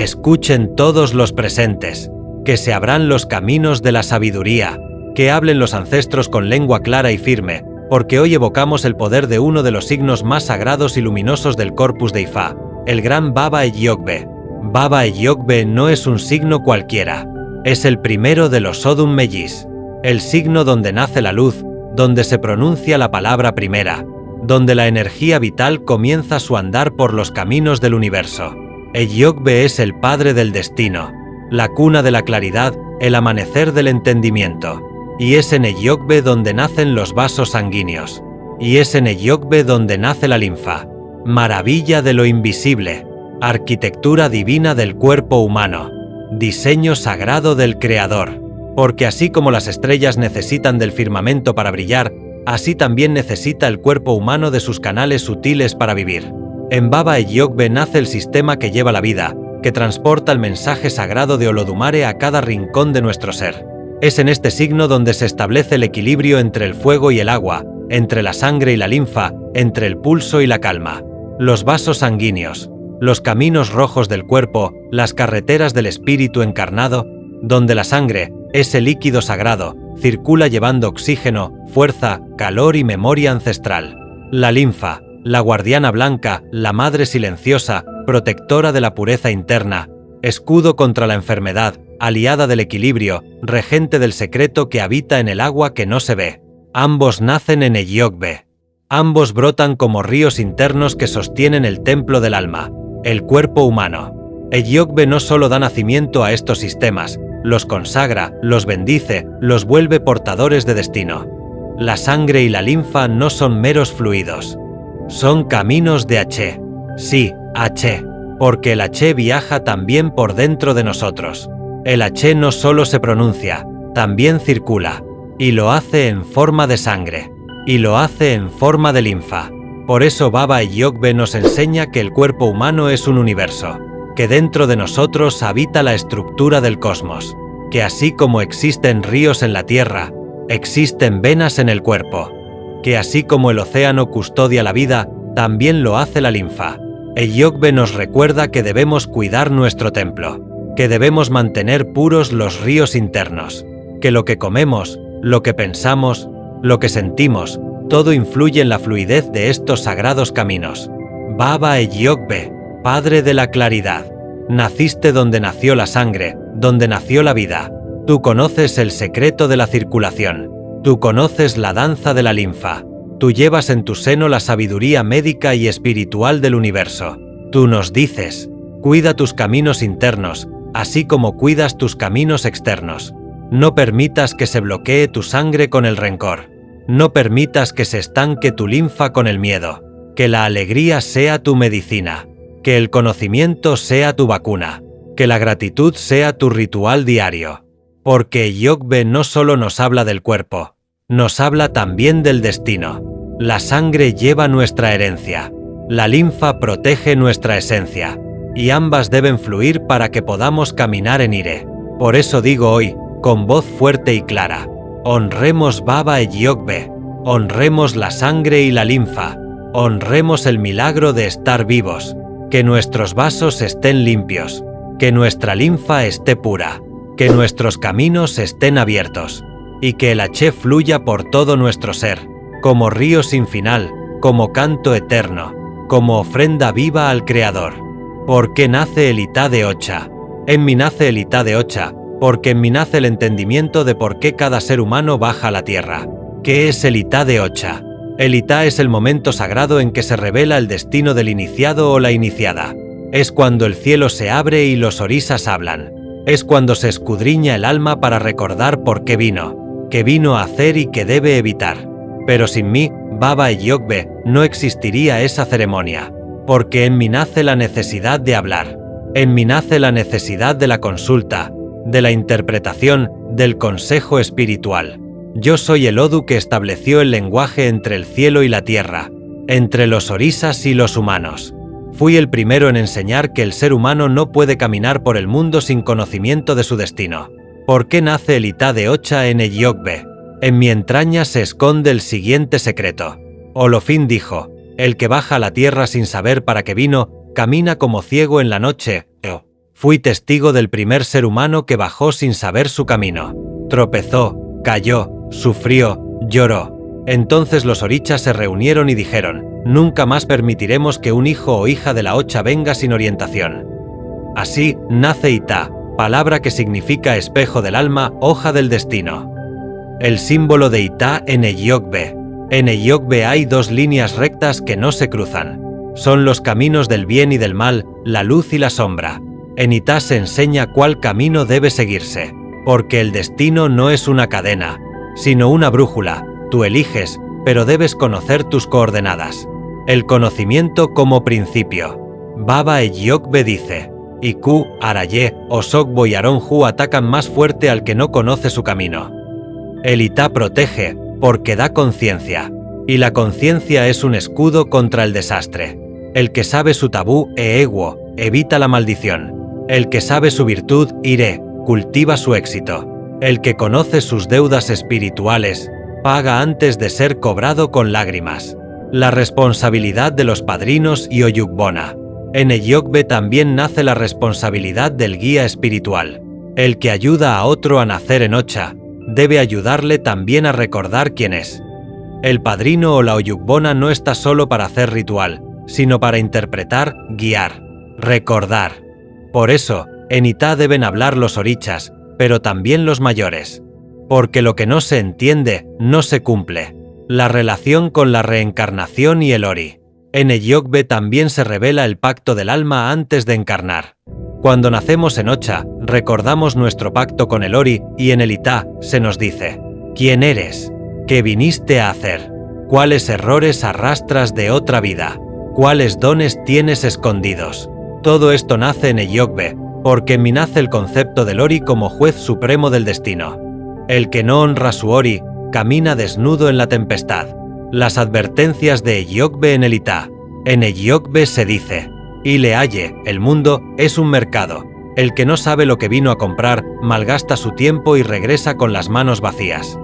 escuchen todos los presentes, que se abran los caminos de la sabiduría, que hablen los ancestros con lengua clara y firme, porque hoy evocamos el poder de uno de los signos más sagrados y luminosos del corpus de Ifá, el gran Baba Eyokbe. Baba Eyokbe no es un signo cualquiera, es el primero de los Odum Mellis, el signo donde nace la luz, donde se pronuncia la palabra primera, donde la energía vital comienza su andar por los caminos del universo. Eyokbe es el padre del destino, la cuna de la claridad, el amanecer del entendimiento. Y es en Eyokbe donde nacen los vasos sanguíneos. Y es en Eyokbe donde nace la linfa. Maravilla de lo invisible. Arquitectura divina del cuerpo humano. Diseño sagrado del Creador. Porque así como las estrellas necesitan del firmamento para brillar, así también necesita el cuerpo humano de sus canales sutiles para vivir. En Baba Eyokbe nace el sistema que lleva la vida, que transporta el mensaje sagrado de Olodumare a cada rincón de nuestro ser. Es en este signo donde se establece el equilibrio entre el fuego y el agua, entre la sangre y la linfa, entre el pulso y la calma. Los vasos sanguíneos, los caminos rojos del cuerpo, las carreteras del espíritu encarnado, donde la sangre, ese líquido sagrado, circula llevando oxígeno, fuerza, calor y memoria ancestral. La linfa, la guardiana blanca, la madre silenciosa, protectora de la pureza interna, escudo contra la enfermedad, aliada del equilibrio, regente del secreto que habita en el agua que no se ve. Ambos nacen en Eyokbe. Ambos brotan como ríos internos que sostienen el templo del alma, el cuerpo humano. Eyokbe no solo da nacimiento a estos sistemas, los consagra, los bendice, los vuelve portadores de destino. La sangre y la linfa no son meros fluidos. Son caminos de H. Sí, H. Porque el H viaja también por dentro de nosotros. El H no solo se pronuncia, también circula, y lo hace en forma de sangre, y lo hace en forma de linfa. Por eso Baba Eyokbe nos enseña que el cuerpo humano es un universo, que dentro de nosotros habita la estructura del cosmos, que así como existen ríos en la tierra, existen venas en el cuerpo, que así como el océano custodia la vida, también lo hace la linfa. Eyokbe nos recuerda que debemos cuidar nuestro templo, que debemos mantener puros los ríos internos, que lo que comemos, lo que pensamos, lo que sentimos, todo influye en la fluidez de estos sagrados caminos. Baba Eyokbe, Padre de la Claridad, naciste donde nació la sangre, donde nació la vida. Tú conoces el secreto de la circulación, tú conoces la danza de la linfa, tú llevas en tu seno la sabiduría médica y espiritual del universo. Tú nos dices, cuida tus caminos internos, así como cuidas tus caminos externos. No permitas que se bloquee tu sangre con el rencor. No permitas que se estanque tu linfa con el miedo. Que la alegría sea tu medicina. Que el conocimiento sea tu vacuna. Que la gratitud sea tu ritual diario. Porque Eyokbe no solo nos habla del cuerpo, nos habla también del destino. La sangre lleva nuestra herencia. La linfa protege nuestra esencia. Y ambas deben fluir para que podamos caminar en Ire. Por eso digo hoy, con voz fuerte y clara, honremos Baba Eyokbe, honremos la sangre y la linfa, honremos el milagro de estar vivos, que nuestros vasos estén limpios, que nuestra linfa esté pura, que nuestros caminos estén abiertos, y que el H fluya por todo nuestro ser, como río sin final, como canto eterno, como ofrenda viva al Creador. ¿Por qué nace el Itá de Ocha? En mí nace el Itá de Ocha, porque en mí nace el entendimiento de por qué cada ser humano baja a la tierra. ¿Qué es el Itá de Ocha? El Itá es el momento sagrado en que se revela el destino del iniciado o la iniciada. Es cuando el cielo se abre y los orisas hablan. Es cuando se escudriña el alma para recordar por qué vino a hacer y qué debe evitar. Pero sin mí, Baba Eyokbe, no existiría esa ceremonia. Porque en mí nace la necesidad de hablar, en mí nace la necesidad de la consulta, de la interpretación, del consejo espiritual. Yo soy el Odu que estableció el lenguaje entre el cielo y la tierra, entre los orisas y los humanos. Fui el primero en enseñar que el ser humano no puede caminar por el mundo sin conocimiento de su destino. ¿Por qué nace el Itá de Ocha en Eyokbe? En mi entraña se esconde el siguiente secreto. Olofín dijo, el que baja a la tierra sin saber para qué vino, camina como ciego en la noche. Fui testigo del primer ser humano que bajó sin saber su camino. Tropezó, cayó, sufrió, lloró. Entonces los orichas se reunieron y dijeron: nunca más permitiremos que un hijo o hija de la Ocha venga sin orientación. Así nace Ita, palabra que significa espejo del alma, hoja del destino. El símbolo de Ita en Eyokbe. En Eyokbe hay dos líneas rectas que no se cruzan. Son los caminos del bien y del mal, la luz y la sombra. En Ita se enseña cuál camino debe seguirse, porque el destino no es una cadena, sino una brújula. Tú eliges, pero debes conocer tus coordenadas. El conocimiento como principio. Baba Eyokbe dice: Iku, Araye, Osokbo y Aronju atacan más fuerte al que no conoce su camino. El Ita protege, porque da conciencia, y la conciencia es un escudo contra el desastre. El que sabe su tabú, Eeguo, evita la maldición. El que sabe su virtud, Ire, cultiva su éxito. El que conoce sus deudas espirituales, paga antes de ser cobrado con lágrimas. La responsabilidad de los padrinos y Oyukbona. En Eyokbe también nace la responsabilidad del guía espiritual. El que ayuda a otro a nacer en Ocha, debe ayudarle también a recordar quién es. El padrino o la Oyukbona no está solo para hacer ritual, sino para interpretar, guiar, recordar. Por eso, en Ita deben hablar los orichas, pero también los mayores. Porque lo que no se entiende, no se cumple. La relación con la reencarnación y el Ori. En Eyokbe también se revela el pacto del alma antes de encarnar. Cuando nacemos en Ocha, recordamos nuestro pacto con el Ori y en el Ita se nos dice: ¿quién eres? ¿Qué viniste a hacer? ¿Cuáles errores arrastras de otra vida? ¿Cuáles dones tienes escondidos? Todo esto nace en Eyokbe, porque en mí nace el concepto del Ori como juez supremo del destino. El que no honra su Ori, camina desnudo en la tempestad. Las advertencias de Eyokbe en el Ita. En Eyokbe se dice: Ileaye, el mundo, es un mercado. El que no sabe lo que vino a comprar, malgasta su tiempo y regresa con las manos vacías.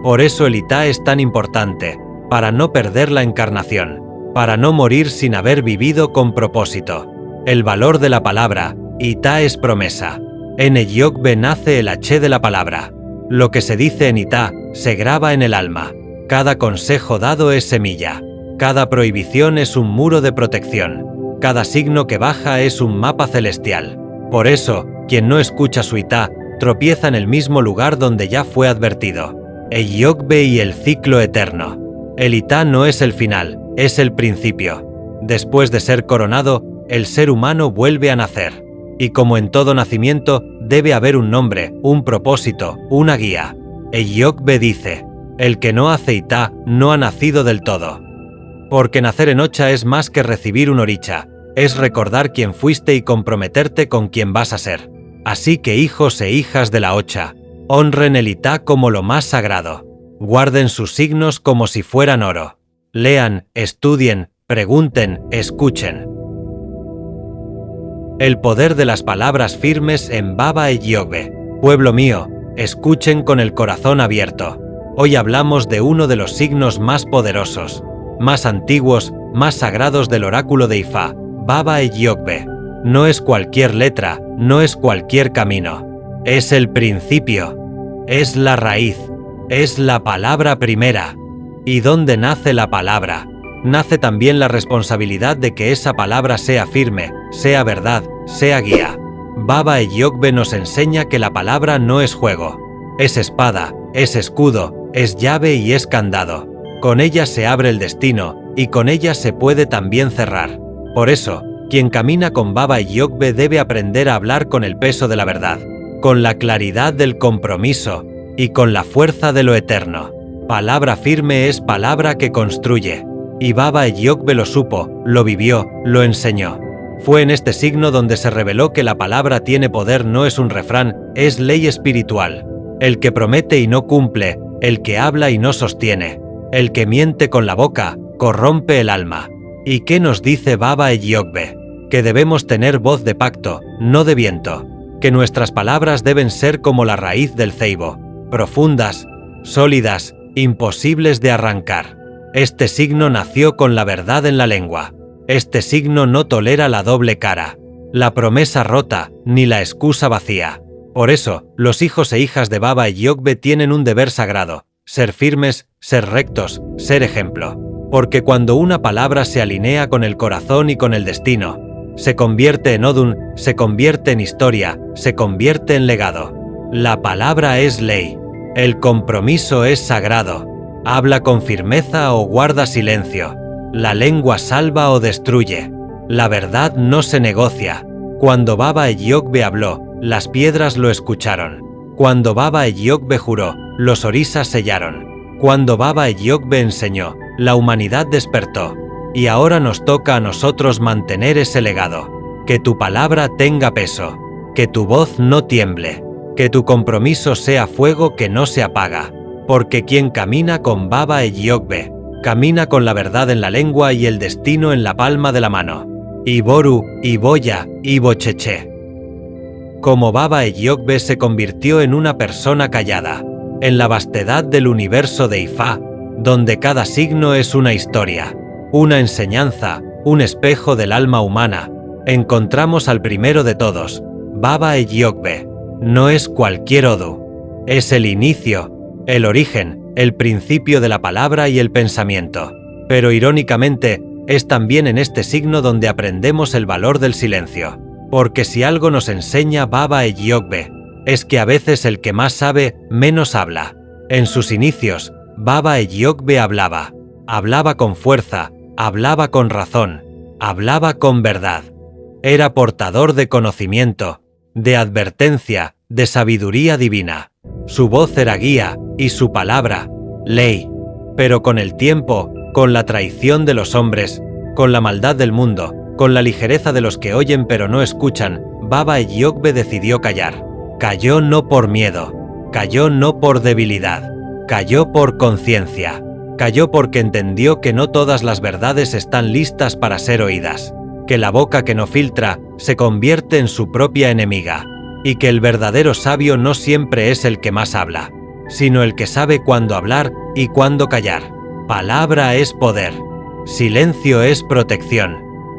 Por eso el Ita es tan importante, para no perder la encarnación, para no morir sin haber vivido con propósito. El valor de la palabra, Ita es promesa. En Eyokbe nace el H de la palabra. Lo que se dice en Ita, se graba en el alma. Cada consejo dado es semilla. Cada prohibición es un muro de protección. Cada signo que baja es un mapa celestial. Por eso, quien no escucha su Ita, tropieza en el mismo lugar donde ya fue advertido. Eyokbe y el ciclo eterno. El Ita no es el final, es el principio. Después de ser coronado, el ser humano vuelve a nacer. Y como en todo nacimiento, debe haber un nombre, un propósito, una guía. Eyokbe dice: el que no hace Ita no ha nacido del todo. Porque nacer en Ocha es más que recibir un oricha, es recordar quién fuiste y comprometerte con quién vas a ser. Así que hijos e hijas de la Ocha, honren el Ita como lo más sagrado. Guarden sus signos como si fueran oro. Lean, estudien, pregunten, escuchen. El poder de las palabras firmes en Baba Eyokbe. Pueblo mío, escuchen con el corazón abierto. Hoy hablamos de uno de los signos más poderosos, más antiguos, más sagrados del oráculo de Ifá, Baba Eyokbe. No es cualquier letra, no es cualquier camino. Es el principio, es la raíz, es la palabra primera. ¿Y dónde nace la palabra? Nace también la responsabilidad de que esa palabra sea firme, sea verdad, sea guía. Baba Eyokbe nos enseña que la palabra no es juego. Es espada, es escudo, es llave y es candado. Con ella se abre el destino, y con ella se puede también cerrar. Por eso, quien camina con Baba Eyokbe debe aprender a hablar con el peso de la verdad, con la claridad del compromiso, y con la fuerza de lo eterno. Palabra firme es palabra que construye. Y Baba Eyokbe lo supo, lo vivió, lo enseñó. Fue en este signo donde se reveló que la palabra tiene poder, no es un refrán, es ley espiritual. El que promete y no cumple, el que habla y no sostiene, el que miente con la boca, corrompe el alma. ¿Y qué nos dice Baba Eyokbe? Que debemos tener voz de pacto, no de viento. Que nuestras palabras deben ser como la raíz del ceibo, profundas, sólidas, imposibles de arrancar. Este signo nació con la verdad en la lengua. Este signo no tolera la doble cara. la promesa rota, ni la excusa vacía. Por eso, los hijos e hijas de Baba y Yogbe tienen un deber sagrado: ser firmes, ser rectos, ser ejemplo. Porque cuando una palabra se alinea con el corazón y con el destino, se convierte en Odun, se convierte en historia, se convierte en legado. La palabra es ley. El compromiso es sagrado. Habla con firmeza o guarda silencio. La lengua salva o destruye. La verdad no se negocia. Cuando Baba Yogbe habló, las piedras lo escucharon. Cuando Baba Yogbe juró, los orisas sellaron. Cuando Baba Yogbe enseñó, la humanidad despertó. Y ahora nos toca a nosotros mantener ese legado. Que tu palabra tenga peso. Que tu voz no tiemble. Que tu compromiso sea fuego que no se apaga. Porque quien camina con Baba Yogbe, camina con la verdad en la lengua y el destino en la palma de la mano. Iboru, Iboya, Ibocheche. Como Baba Yogbe se convirtió en una persona callada, en la vastedad del universo de Ifá, donde cada signo es una historia, una enseñanza, un espejo del alma humana, encontramos al primero de todos, Baba Yogbe. No es cualquier Odu, es el inicio, el origen, el principio de la palabra y el pensamiento. Pero irónicamente, es también en este signo donde aprendemos el valor del silencio. Porque si algo nos enseña Baba Yogbe, es que a veces el que más sabe, menos habla. En sus inicios, Baba Yogbe hablaba con fuerza, hablaba con razón, hablaba con verdad. Era portador de conocimiento, de advertencia, de sabiduría divina. Su voz era guía y su palabra, ley. Pero con el tiempo, con la traición de los hombres, con la maldad del mundo, con la ligereza de los que oyen pero no escuchan, Baba Yogbe decidió callar. Calló no por miedo, calló no por debilidad, calló por conciencia. Calló porque entendió que no todas las verdades están listas para ser oídas, que la boca que no filtra se convierte en su propia enemiga, y que el verdadero sabio no siempre es el que más habla, sino el que sabe cuándo hablar y cuándo callar. Palabra es poder, silencio es protección.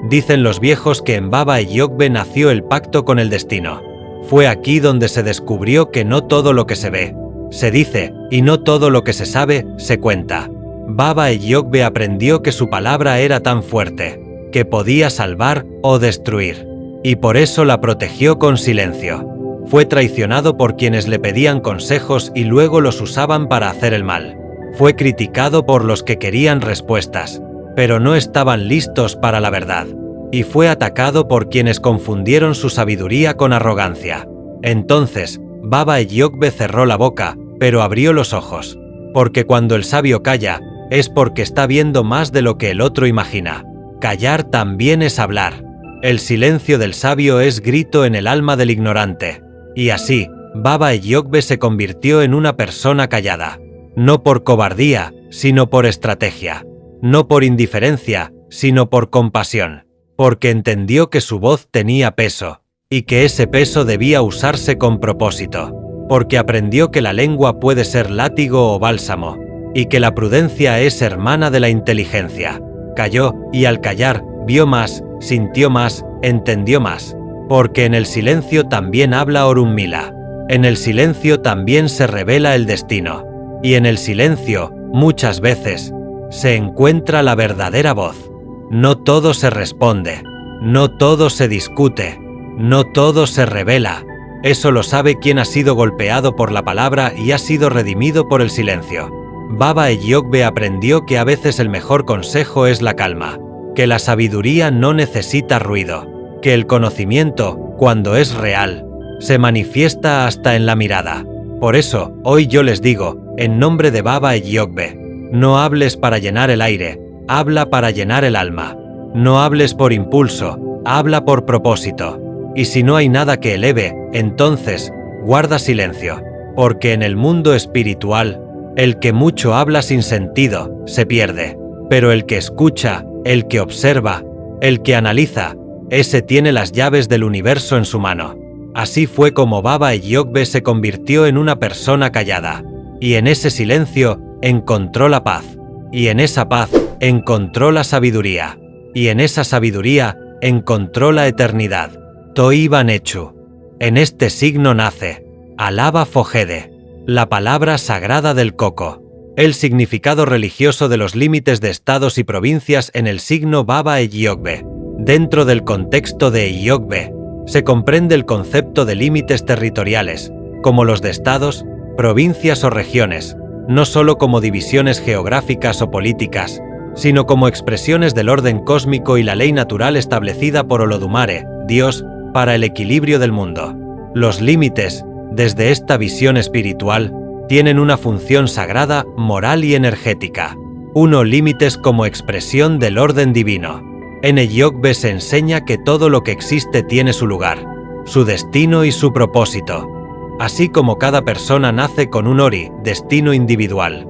Dicen los viejos que en Baba Yogbe nació el pacto con el destino. Fue aquí donde se descubrió que no todo lo que se ve, se dice, y no todo lo que se sabe, se cuenta. Baba Yogbe aprendió que su palabra era tan fuerte, que podía salvar o destruir, y por eso la protegió con silencio. Fue traicionado por quienes le pedían consejos y luego los usaban para hacer el mal. Fue criticado por los que querían respuestas, pero no estaban listos para la verdad. Y fue atacado por quienes confundieron su sabiduría con arrogancia. Entonces, Baba Yogbe cerró la boca, pero abrió los ojos. Porque cuando el sabio calla, es porque está viendo más de lo que el otro imagina. Callar también es hablar. El silencio del sabio es grito en el alma del ignorante. Y así, Baba Yogbe se convirtió en una persona callada. No por cobardía, sino por estrategia. No por indiferencia, sino por compasión. Porque entendió que su voz tenía peso, y que ese peso debía usarse con propósito. Porque aprendió que la lengua puede ser látigo o bálsamo, y que la prudencia es hermana de la inteligencia. Calló, y al callar, vio más, sintió más, entendió más. Porque en el silencio también habla Orunmila. En el silencio también se revela el destino. Y en el silencio, muchas veces, se encuentra la verdadera voz. No todo se responde, no todo se discute, no todo se revela. Eso lo sabe quien ha sido golpeado por la palabra y ha sido redimido por el silencio. Baba Yogbe aprendió que a veces el mejor consejo es la calma, que la sabiduría no necesita ruido, que el conocimiento, cuando es real, se manifiesta hasta en la mirada. Por eso, hoy yo les digo, en nombre de Baba Yogbe, no hables para llenar el aire, habla para llenar el alma. No hables por impulso, habla por propósito. Y si no hay nada que eleve, entonces, guarda silencio. Porque en el mundo espiritual, el que mucho habla sin sentido, se pierde. Pero el que escucha, el que observa, el que analiza, ese tiene las llaves del universo en su mano. Así fue como Baba Yogbe se convirtió en una persona callada. Y en ese silencio, encontró la paz. Y en esa paz, encontró la sabiduría. Y en esa sabiduría, encontró la eternidad. Toiba Nechu. En este signo nace Alaba Fogede, la palabra sagrada del coco. El significado religioso de los límites de estados y provincias en el signo Baba Eyogbe. Dentro del contexto de Eyogbe, se comprende el concepto de límites territoriales, como los de estados, provincias o regiones, no solo como divisiones geográficas o políticas, sino como expresiones del orden cósmico y la ley natural establecida por Olodumare, Dios, para el equilibrio del mundo. Los límites, desde esta visión espiritual, tienen una función sagrada, moral y energética. 1. Límites como expresión del orden divino. En Eyogbe se enseña que todo lo que existe tiene su lugar, su destino y su propósito. Así como cada persona nace con un ori, destino individual.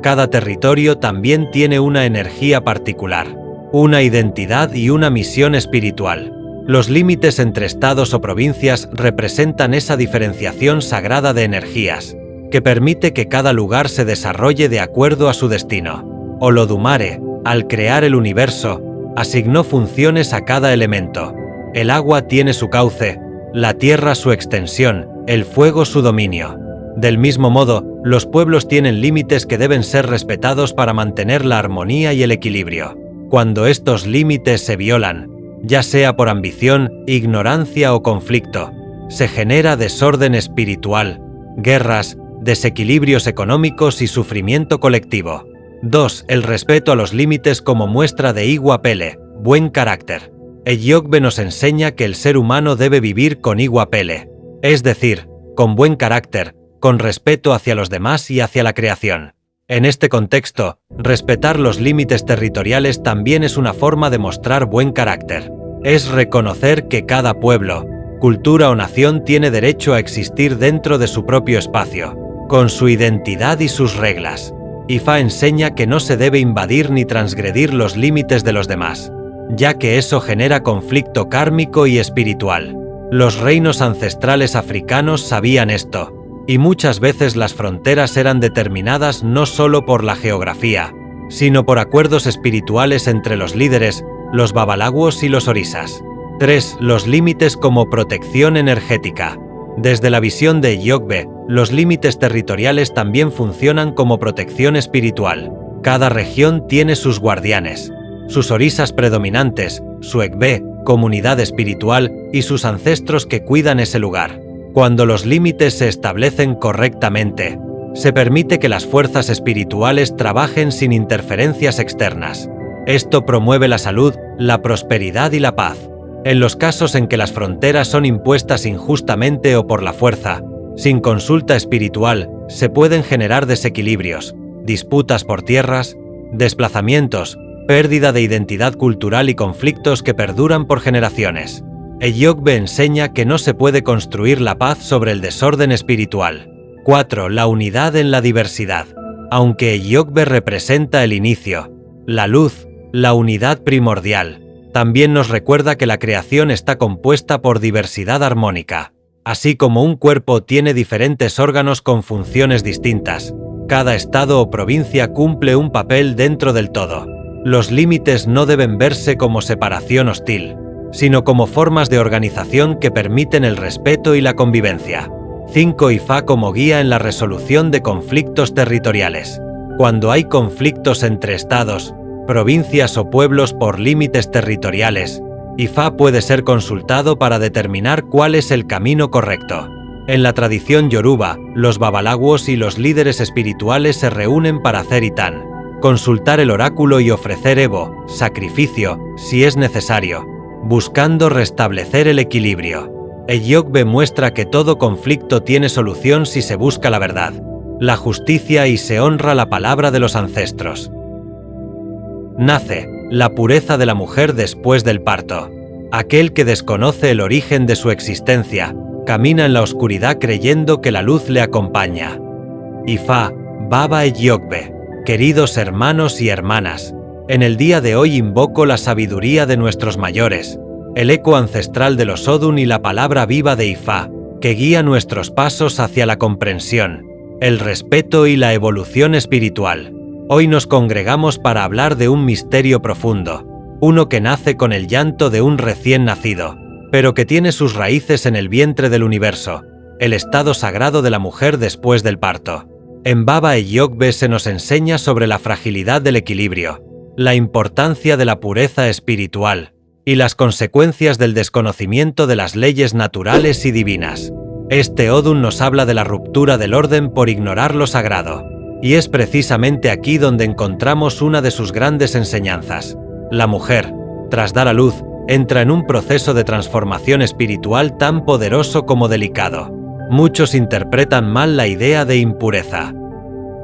Cada territorio también tiene una energía particular, una identidad y una misión espiritual. Los límites entre estados o provincias representan esa diferenciación sagrada de energías, que permite que cada lugar se desarrolle de acuerdo a su destino. Olodumare, al crear el universo, asignó funciones a cada elemento. El agua tiene su cauce, la tierra su extensión, el fuego su dominio. Del mismo modo, los pueblos tienen límites que deben ser respetados para mantener la armonía y el equilibrio. Cuando estos límites se violan, ya sea por ambición, ignorancia o conflicto, se genera desorden espiritual, guerras, desequilibrios económicos y sufrimiento colectivo. 2. El respeto a los límites como muestra de Iwapele, buen carácter. Eyogbe nos enseña que el ser humano debe vivir con Iwapele, es decir, con buen carácter, con respeto hacia los demás y hacia la creación. En este contexto, respetar los límites territoriales también es una forma de mostrar buen carácter. Es reconocer que cada pueblo, cultura o nación tiene derecho a existir dentro de su propio espacio, con su identidad y sus reglas. Ifa enseña que no se debe invadir ni transgredir los límites de los demás, ya que eso genera conflicto kármico y espiritual. Los reinos ancestrales africanos sabían esto, y muchas veces las fronteras eran determinadas no solo por la geografía, sino por acuerdos espirituales entre los líderes, los babalaguos y los orisas. 3. Los límites como protección energética. Desde la visión de Eyogbe, los límites territoriales también funcionan como protección espiritual. Cada región tiene sus guardianes, sus orisas predominantes, su Egbe, comunidad espiritual, y sus ancestros que cuidan ese lugar. Cuando los límites se establecen correctamente, se permite que las fuerzas espirituales trabajen sin interferencias externas. Esto promueve la salud, la prosperidad y la paz. En los casos en que las fronteras son impuestas injustamente o por la fuerza, sin consulta espiritual, se pueden generar desequilibrios, disputas por tierras, desplazamientos, pérdida de identidad cultural y conflictos que perduran por generaciones. Eyogbe enseña que no se puede construir la paz sobre el desorden espiritual. 4. La unidad en la diversidad. Aunque Eyogbe representa el inicio, la luz, la unidad primordial, también nos recuerda que la creación está compuesta por diversidad armónica. Así como un cuerpo tiene diferentes órganos con funciones distintas, cada estado o provincia cumple un papel dentro del todo. Los límites no deben verse como separación hostil, sino como formas de organización que permiten el respeto y la convivencia. 5. Ifa como guía en la resolución de conflictos territoriales. Cuando hay conflictos entre estados, provincias o pueblos por límites territoriales, Ifa puede ser consultado para determinar cuál es el camino correcto. En la tradición yoruba, los babalaguos y los líderes espirituales se reúnen para hacer itán, consultar el oráculo y ofrecer evo, sacrificio, si es necesario, buscando restablecer el equilibrio. Eyogbe muestra que todo conflicto tiene solución si se busca la verdad, la justicia y se honra la palabra de los ancestros. Nace la pureza de la mujer después del parto. Aquel que desconoce el origen de su existencia, camina en la oscuridad creyendo que la luz le acompaña. Ifa, Baba Eyogbe. Queridos hermanos y hermanas, en el día de hoy invoco la sabiduría de nuestros mayores, el eco ancestral de los Odun y la palabra viva de Ifa, que guía nuestros pasos hacia la comprensión, el respeto y la evolución espiritual. Hoy nos congregamos para hablar de un misterio profundo, uno que nace con el llanto de un recién nacido, pero que tiene sus raíces en el vientre del universo, el estado sagrado de la mujer después del parto. En Baba e Yogbe se nos enseña sobre la fragilidad del equilibrio, la importancia de la pureza espiritual y las consecuencias del desconocimiento de las leyes naturales y divinas. Este Odun nos habla de la ruptura del orden por ignorar lo sagrado, y es precisamente aquí donde encontramos una de sus grandes enseñanzas. La mujer, tras dar a luz, entra en un proceso de transformación espiritual tan poderoso como delicado. Muchos interpretan mal la idea de impureza.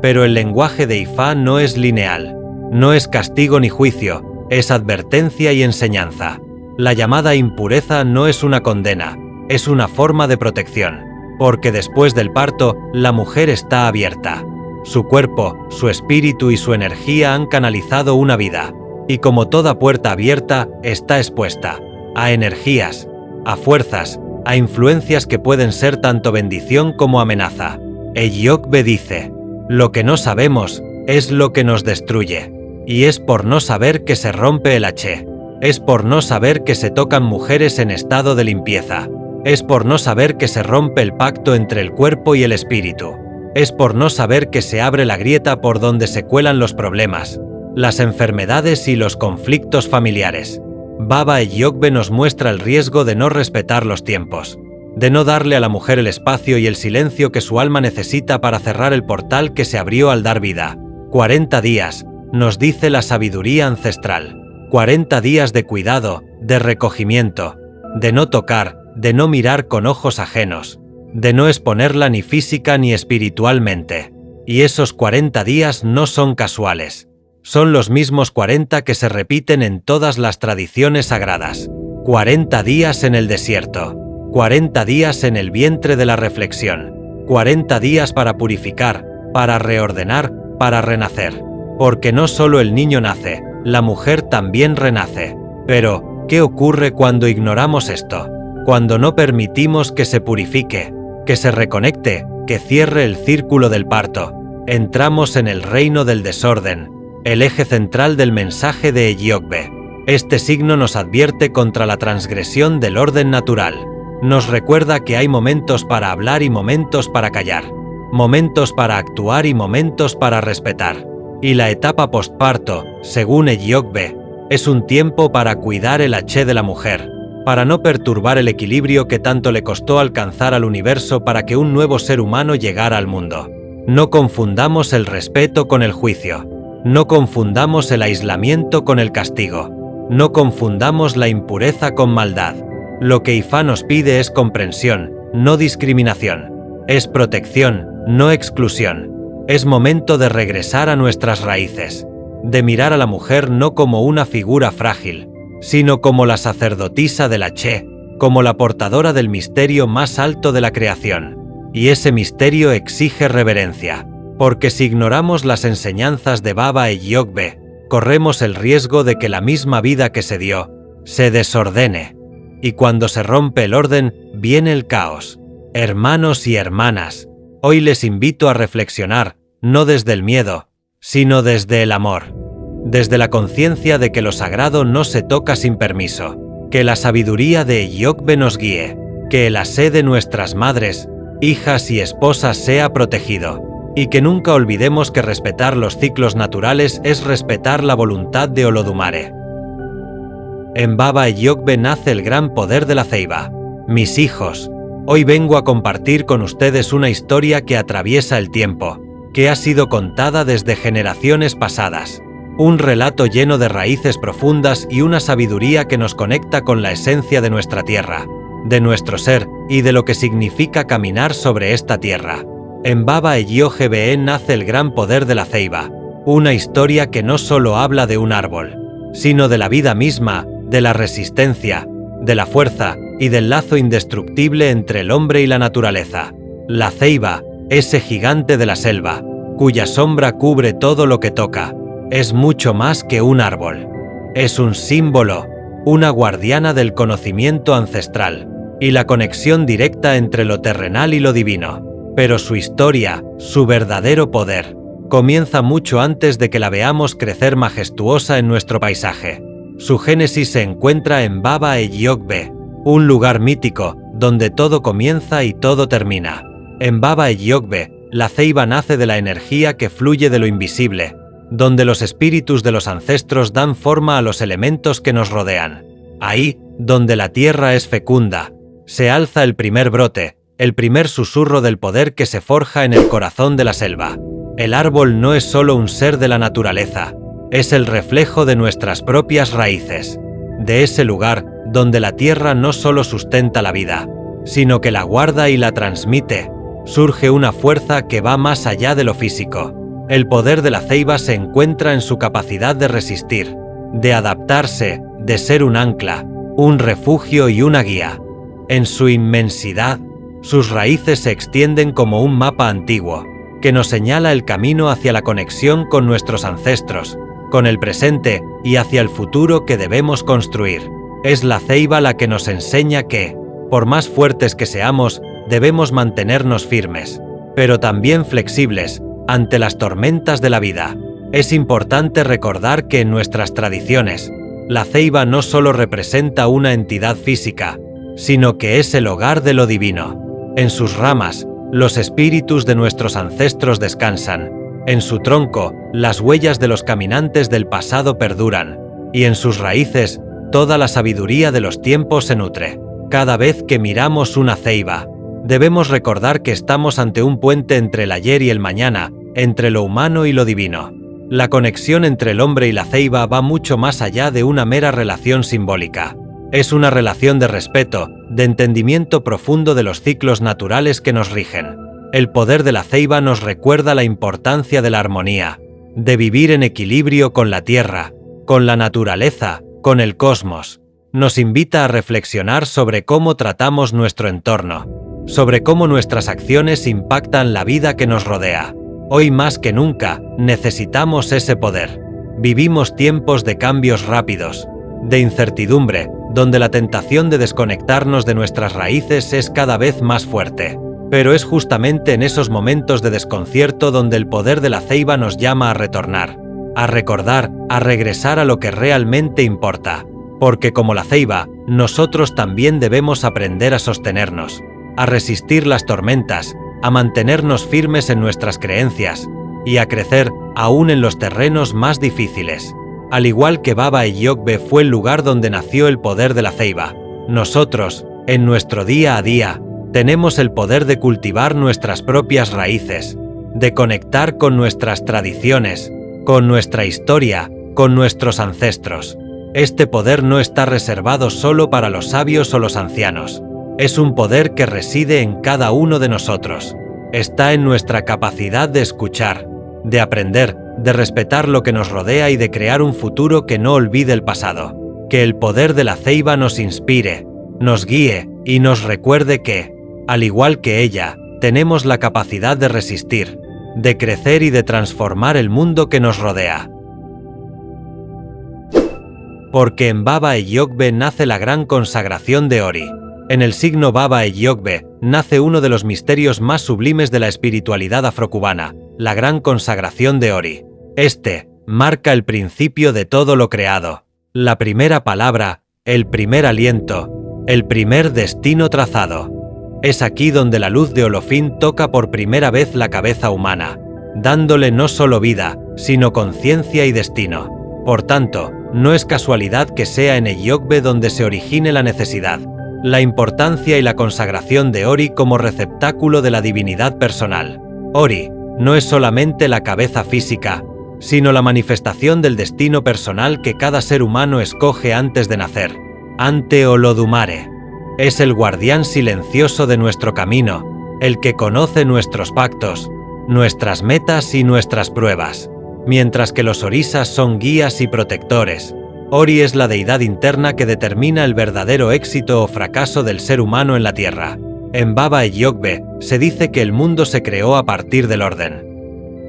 Pero el lenguaje de Ifá no es lineal. No es castigo ni juicio, es advertencia y enseñanza. La llamada impureza no es una condena, es una forma de protección. Porque después del parto, la mujer está abierta. Su cuerpo, su espíritu y su energía han canalizado una vida. Y como toda puerta abierta, está expuesta a energías, a fuerzas, a influencias que pueden ser tanto bendición como amenaza. Eyokbe dice: lo que no sabemos es lo que nos destruye. Y es por no saber que se rompe el H. Es por no saber que se tocan mujeres en estado de limpieza. Es por no saber que se rompe el pacto entre el cuerpo y el espíritu. Es por no saber que se abre la grieta por donde se cuelan los problemas, las enfermedades y los conflictos familiares. Baba Eyokbe nos muestra el riesgo de no respetar los tiempos, de no darle a la mujer el espacio y el silencio que su alma necesita para cerrar el portal que se abrió al dar vida. 40 días, nos dice la sabiduría ancestral. 40 días de cuidado, de recogimiento, de no tocar, de no mirar con ojos ajenos, de no exponerla ni física ni espiritualmente. Y esos 40 días no son casuales. Son los mismos 40 que se repiten en todas las tradiciones sagradas. 40 días en el desierto. 40 días en el vientre de la reflexión. 40 días para purificar, para reordenar, para renacer. Porque no solo el niño nace, la mujer también renace. Pero, ¿qué ocurre cuando ignoramos esto? Cuando no permitimos que se purifique, que se reconecte, que cierre el círculo del parto. Entramos en el reino del desorden, el eje central del mensaje de Eyokbe. Este signo nos advierte contra la transgresión del orden natural. Nos recuerda que hay momentos para hablar y momentos para callar. Momentos para actuar y momentos para respetar. Y la etapa postparto, según Eyokbe, es un tiempo para cuidar el H de la mujer, para no perturbar el equilibrio que tanto le costó alcanzar al universo para que un nuevo ser humano llegara al mundo. No confundamos el respeto con el juicio. No confundamos el aislamiento con el castigo. No confundamos la impureza con maldad. Lo que Ifá nos pide es comprensión, no discriminación. Es protección, no exclusión. Es momento de regresar a nuestras raíces, de mirar a la mujer no como una figura frágil, sino como la sacerdotisa de la Che, como la portadora del misterio más alto de la creación. Y ese misterio exige reverencia, porque si ignoramos las enseñanzas de Baba Eyokbe, corremos el riesgo de que la misma vida que se dio, se desordene. Y cuando se rompe el orden, viene el caos. Hermanos y hermanas, hoy les invito a reflexionar, no desde el miedo, sino desde el amor. Desde la conciencia de que lo sagrado no se toca sin permiso. Que la sabiduría de Eyokbe nos guíe. Que el asé de nuestras madres, hijas y esposas sea protegido. Y que nunca olvidemos que respetar los ciclos naturales es respetar la voluntad de Olodumare. En Baba Eyokbe nace el gran poder de la ceiba. Mis hijos, hoy vengo a compartir con ustedes una historia que atraviesa el tiempo, que ha sido contada desde generaciones pasadas. Un relato lleno de raíces profundas y una sabiduría que nos conecta con la esencia de nuestra tierra, de nuestro ser y de lo que significa caminar sobre esta tierra. En Baba Eyokbe nace el gran poder de la ceiba, una historia que no solo habla de un árbol, sino de la vida misma, de la resistencia, de la fuerza y del lazo indestructible entre el hombre y la naturaleza. La ceiba, ese gigante de la selva, cuya sombra cubre todo lo que toca, es mucho más que un árbol. Es un símbolo, una guardiana del conocimiento ancestral y la conexión directa entre lo terrenal y lo divino. Pero su historia, su verdadero poder, comienza mucho antes de que la veamos crecer majestuosa en nuestro paisaje. Su génesis se encuentra en Baba Eyokbe, un lugar mítico, donde todo comienza y todo termina. En Baba Eyokbe, la ceiba nace de la energía que fluye de lo invisible, donde los espíritus de los ancestros dan forma a los elementos que nos rodean. Ahí, donde la tierra es fecunda, se alza el primer brote, el primer susurro del poder que se forja en el corazón de la selva. El árbol no es solo un ser de la naturaleza, es el reflejo de nuestras propias raíces. De ese lugar, donde la tierra no solo sustenta la vida, sino que la guarda y la transmite, surge una fuerza que va más allá de lo físico. El poder de la ceiba se encuentra en su capacidad de resistir, de adaptarse, de ser un ancla, un refugio y una guía. En su inmensidad, sus raíces se extienden como un mapa antiguo, que nos señala el camino hacia la conexión con nuestros ancestros, con el presente y hacia el futuro que debemos construir. Es la ceiba la que nos enseña que, por más fuertes que seamos, debemos mantenernos firmes, pero también flexibles, ante las tormentas de la vida. Es importante recordar que en nuestras tradiciones, la ceiba no solo representa una entidad física, sino que es el hogar de lo divino. En sus ramas, los espíritus de nuestros ancestros descansan. En su tronco, las huellas de los caminantes del pasado perduran. Y en sus raíces, toda la sabiduría de los tiempos se nutre. Cada vez que miramos una ceiba, debemos recordar que estamos ante un puente entre el ayer y el mañana, entre lo humano y lo divino. La conexión entre el hombre y la ceiba va mucho más allá de una mera relación simbólica. Es una relación de respeto, de entendimiento profundo de los ciclos naturales que nos rigen. El poder de la ceiba nos recuerda la importancia de la armonía, de vivir en equilibrio con la tierra, con la naturaleza, con el cosmos. Nos invita a reflexionar sobre cómo tratamos nuestro entorno, sobre cómo nuestras acciones impactan la vida que nos rodea. Hoy más que nunca, necesitamos ese poder. Vivimos tiempos de cambios rápidos, de incertidumbre, donde la tentación de desconectarnos de nuestras raíces es cada vez más fuerte. Pero es justamente en esos momentos de desconcierto donde el poder de la ceiba nos llama a retornar, a recordar, a regresar a lo que realmente importa. Porque como la ceiba, nosotros también debemos aprender a sostenernos, a resistir las tormentas, a mantenernos firmes en nuestras creencias y a crecer aún en los terrenos más difíciles. Al igual que Baba Eyokbe fue el lugar donde nació el poder de la ceiba, nosotros, en nuestro día a día, tenemos el poder de cultivar nuestras propias raíces, de conectar con nuestras tradiciones, con nuestra historia, con nuestros ancestros. Este poder no está reservado solo para los sabios o los ancianos. Es un poder que reside en cada uno de nosotros. Está en nuestra capacidad de escuchar, de aprender, de respetar lo que nos rodea y de crear un futuro que no olvide el pasado. Que el poder de la ceiba nos inspire, nos guíe y nos recuerde que, al igual que ella, tenemos la capacidad de resistir, de crecer y de transformar el mundo que nos rodea. Porque en Baba Eyokbe nace la gran consagración de Ori. En el signo Baba Eyokbe nace uno de los misterios más sublimes de la espiritualidad afrocubana, la gran consagración de Ori. Este marca el principio de todo lo creado, la primera palabra, el primer aliento, el primer destino trazado. Es aquí donde la luz de Olofin toca por primera vez la cabeza humana, dándole no solo vida, sino conciencia y destino. Por tanto, no es casualidad que sea en Eyokbe donde se origine la necesidad, la importancia y la consagración de Ori como receptáculo de la divinidad personal. Ori no es solamente la cabeza física, sino la manifestación del destino personal que cada ser humano escoge antes de nacer. Ante Olodumare. Es el guardián silencioso de nuestro camino, el que conoce nuestros pactos, nuestras metas y nuestras pruebas. Mientras que los orisas son guías y protectores, Ori es la deidad interna que determina el verdadero éxito o fracaso del ser humano en la tierra. En Baba Eyokbe se dice que el mundo se creó a partir del orden.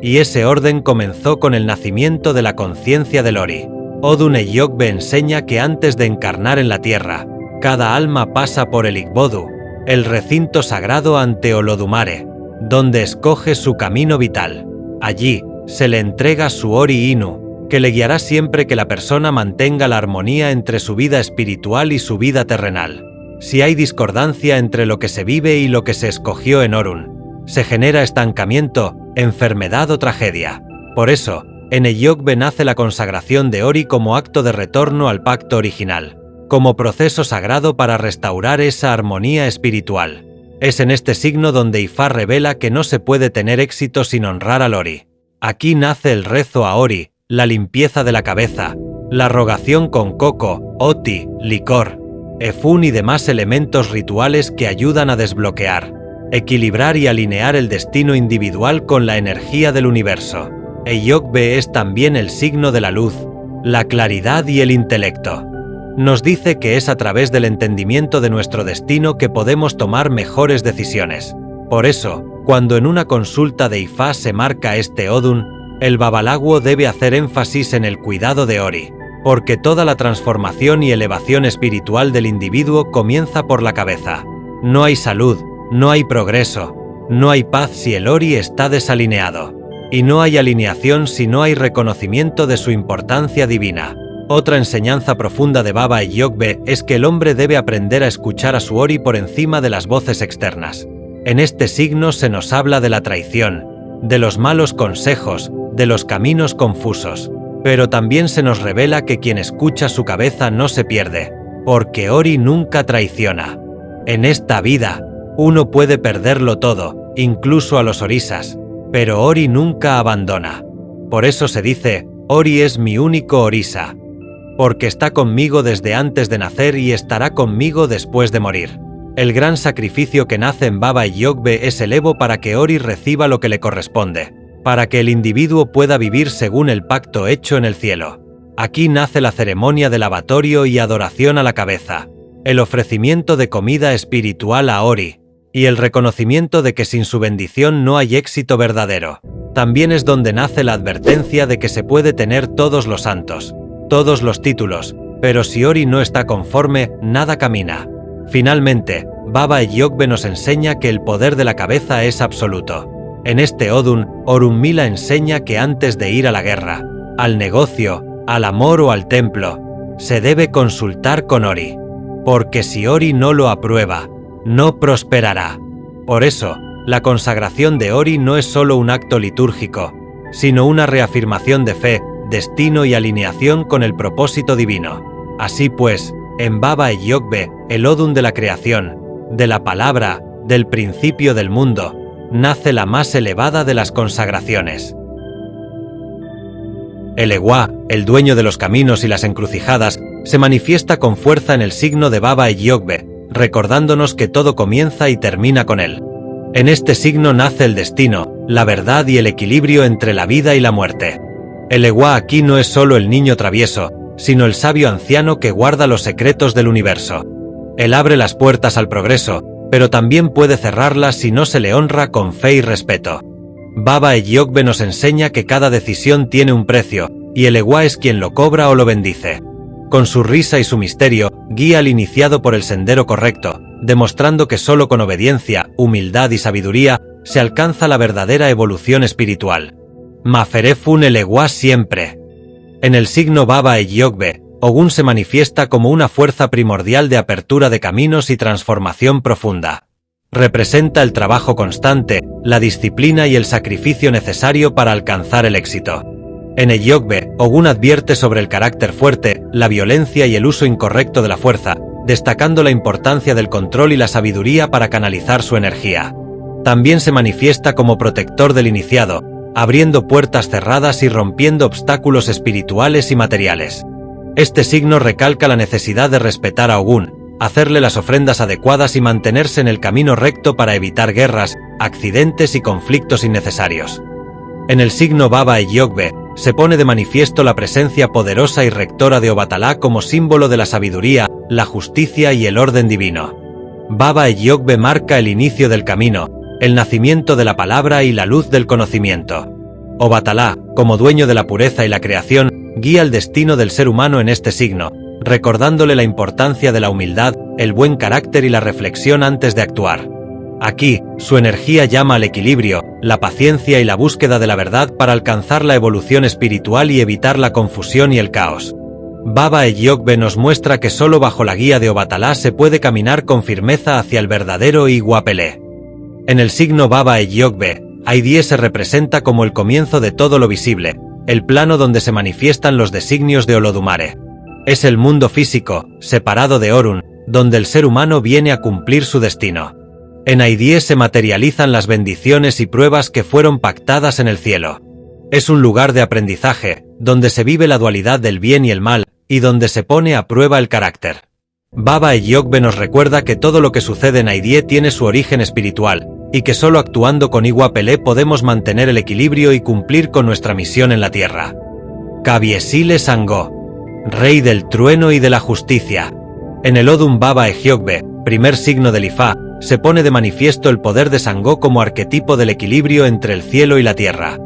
Y ese orden comenzó con el nacimiento de la conciencia del Ori. Odun Eyokbe enseña que antes de encarnar en la tierra, cada alma pasa por el Igbodu, el recinto sagrado ante Olodumare, donde escoge su camino vital. Allí se le entrega su Ori Inu, que le guiará siempre que la persona mantenga la armonía entre su vida espiritual y su vida terrenal. Si hay discordancia entre lo que se vive y lo que se escogió en Orun, se genera estancamiento, enfermedad o tragedia. Por eso, en Eyokbe nace la consagración de Ori como acto de retorno al pacto original, como proceso sagrado para restaurar esa armonía espiritual. Es en este signo donde Ifá revela que no se puede tener éxito sin honrar al Ori. Aquí nace el rezo a Ori, la limpieza de la cabeza, la rogación con coco, oti, licor, efún y demás elementos rituales que ayudan a desbloquear, equilibrar y alinear el destino individual con la energía del universo. Eyokbe es también el signo de la luz, la claridad y el intelecto. Nos dice que es a través del entendimiento de nuestro destino que podemos tomar mejores decisiones. Por eso, cuando en una consulta de Ifá se marca este Odun, el Babalawo debe hacer énfasis en el cuidado de Ori, porque toda la transformación y elevación espiritual del individuo comienza por la cabeza. No hay salud, no hay progreso, no hay paz si el Ori está desalineado. Y no hay alineación si no hay reconocimiento de su importancia divina. Otra enseñanza profunda de Baba Eyokbe es que el hombre debe aprender a escuchar a su Ori por encima de las voces externas. En este signo se nos habla de la traición, de los malos consejos, de los caminos confusos. Pero también se nos revela que quien escucha su cabeza no se pierde, porque Ori nunca traiciona. En esta vida, uno puede perderlo todo, incluso a los orisas, pero Ori nunca abandona. Por eso se dice, Ori es mi único orisa, porque está conmigo desde antes de nacer y estará conmigo después de morir. El gran sacrificio que nace en Baba Eyokbe es el Evo para que Ori reciba lo que le corresponde, para que el individuo pueda vivir según el pacto hecho en el cielo. Aquí nace la ceremonia del lavatorio y adoración a la cabeza, el ofrecimiento de comida espiritual a Ori, y el reconocimiento de que sin su bendición no hay éxito verdadero. También es donde nace la advertencia de que se puede tener todos los santos, todos los títulos, pero si Ori no está conforme, nada camina. Finalmente, Baba Eyokbe nos enseña que el poder de la cabeza es absoluto. En este Odun, Orunmila enseña que antes de ir a la guerra, al negocio, al amor o al templo, se debe consultar con Ori, porque si Ori no lo aprueba, no prosperará. Por eso, la consagración de Ori no es solo un acto litúrgico, sino una reafirmación de fe, destino y alineación con el propósito divino. Así pues, en Baba Eyokbe, el Odun de la creación, de la palabra, del principio del mundo, nace la más elevada de las consagraciones. El Ewa, el dueño de los caminos y las encrucijadas, se manifiesta con fuerza en el signo de Baba Eyokbe, recordándonos que todo comienza y termina con él. En este signo nace el destino, la verdad y el equilibrio entre la vida y la muerte. El Ewa aquí no es solo el niño travieso, sino el sabio anciano que guarda los secretos del universo. Él abre las puertas al progreso, pero también puede cerrarlas si no se le honra con fe y respeto. Baba Eyokbe nos enseña que cada decisión tiene un precio, y el Ewa es quien lo cobra o lo bendice. Con su risa y su misterio, guía al iniciado por el sendero correcto, demostrando que solo con obediencia, humildad y sabiduría se alcanza la verdadera evolución espiritual. Maferefun el Ewa siempre. En el signo Baba Eyokbe, Ogun se manifiesta como una fuerza primordial de apertura de caminos y transformación profunda. Representa el trabajo constante, la disciplina y el sacrificio necesario para alcanzar el éxito. En Eyokbe, Ogun advierte sobre el carácter fuerte, la violencia y el uso incorrecto de la fuerza, destacando la importancia del control y la sabiduría para canalizar su energía. También se manifiesta como protector del iniciado, abriendo puertas cerradas y rompiendo obstáculos espirituales y materiales. Este signo recalca la necesidad de respetar a Ogun, hacerle las ofrendas adecuadas y mantenerse en el camino recto para evitar guerras, accidentes y conflictos innecesarios. En el signo Baba Eyokbe, se pone de manifiesto la presencia poderosa y rectora de Obatalá como símbolo de la sabiduría, la justicia y el orden divino. Baba Eyokbe marca el inicio del camino, el nacimiento de la palabra y la luz del conocimiento. Obatalá, como dueño de la pureza y la creación, guía el destino del ser humano en este signo, recordándole la importancia de la humildad, el buen carácter y la reflexión antes de actuar. Aquí, su energía llama al equilibrio, la paciencia y la búsqueda de la verdad para alcanzar la evolución espiritual y evitar la confusión y el caos. Baba Eyokbe nos muestra que solo bajo la guía de Obatalá se puede caminar con firmeza hacia el verdadero Iguapelé. En el signo Baba Eyokbe, Aidie se representa como el comienzo de todo lo visible, el plano donde se manifiestan los designios de Olodumare. Es el mundo físico, separado de Orun, donde el ser humano viene a cumplir su destino. En Aidie se materializan las bendiciones y pruebas que fueron pactadas en el cielo. Es un lugar de aprendizaje, donde se vive la dualidad del bien y el mal, y donde se pone a prueba el carácter. Baba Eyokbe nos recuerda que todo lo que sucede en Aidie tiene su origen espiritual, y que solo actuando con Iguapelé podemos mantener el equilibrio y cumplir con nuestra misión en la tierra. Kabiesile Sangó, Rey del trueno y de la justicia. En el Odum Baba Eyokbe, primer signo del Ifá, se pone de manifiesto el poder de Sangó como arquetipo del equilibrio entre el cielo y la tierra.